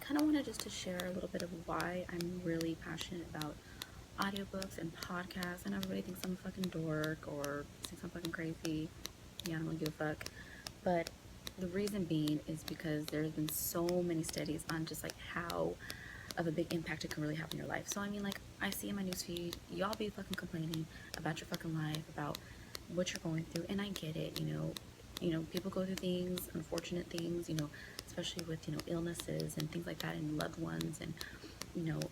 kind of wanted just to share a little bit of why I'm really passionate about audiobooks and podcasts. I know everybody thinks I'm a fucking dork or thinks I'm fucking crazy. Yeah, I don't really give a fuck. But the reason being is because there's been so many studies on just like how of a big impact it can really have in your life. So I mean, like, I see in my newsfeed, y'all be fucking complaining about your fucking life, about what you're going through, and I get it. People go through things, unfortunate things, especially with illnesses and things like that, and loved ones, and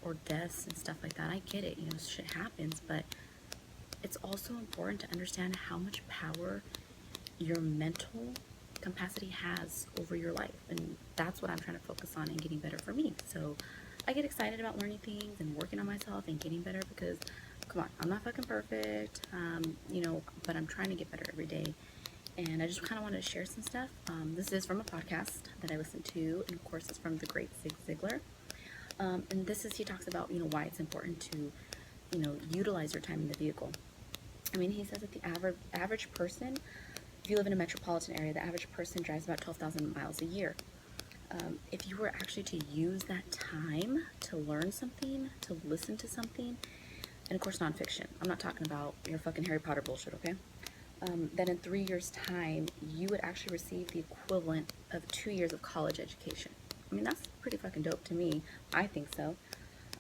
or deaths and stuff like that. I get it. Shit happens, but it's also important to understand how much power your mental capacity has over your life, and that's what I'm trying to focus on and getting better for me. So I get excited about learning things and working on myself and getting better because, come on, I'm not fucking perfect, but I'm trying to get better every day. And I just kind of wanted to share some stuff. This is from a podcast that I listen to, and of course it's from the great Zig Ziglar. And he talks about, why it's important to, utilize your time in the vehicle. I mean, he says that the average person, if you live in a metropolitan area, the average person drives about 12,000 miles a year. If you were actually to use that time to learn something, to listen to something, and of course nonfiction, I'm not talking about your fucking Harry Potter bullshit, okay? Then in 3 years' time, you would actually receive the equivalent of 2 years of college education. I mean, that's pretty fucking dope to me. I think so.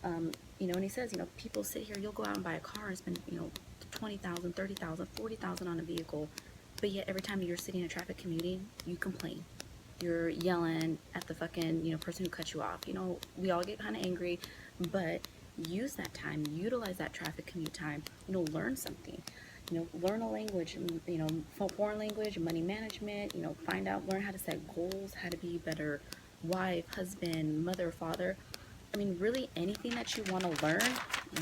And he says, people sit here, you'll go out and buy a car and spend, 20,000, 30,000, 40,000 on a vehicle, but yet every time you're sitting in traffic commuting, you complain. You're yelling at the fucking, person who cut you off. We all get kind of angry, but use that time, utilize that traffic commute time, learn something. Learn a language, foreign language, money management, learn how to set goals, how to be a better wife, husband, mother, father. I mean, really anything that you want to learn,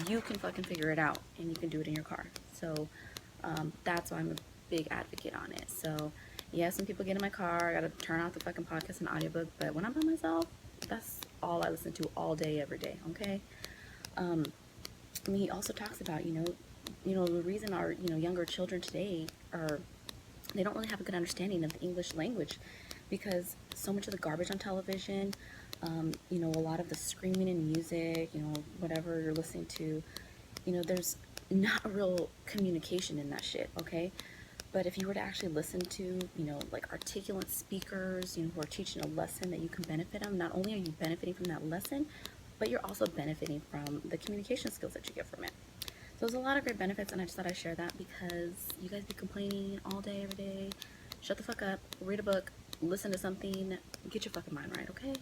you can fucking figure it out, and you can do it in your car. So that's why I'm a big advocate on it. So yeah, some people get in my car, I gotta turn off the fucking podcast and audiobook, but when I'm by myself, that's all I listen to all day, every day, okay? He also talks about, the reason our, younger children today they don't really have a good understanding of the English language because so much of the garbage on television, a lot of the screaming in music, whatever you're listening to, there's not a real communication in that shit, okay? But if you were to actually listen to, like articulate speakers, who are teaching a lesson that you can benefit from, not only are you benefiting from that lesson, but you're also benefiting from the communication skills that you get from it. So there's a lot of great benefits, and I just thought I'd share that because you guys be complaining all day, every day. Shut the fuck up, read a book, listen to something, get your fucking mind right, okay?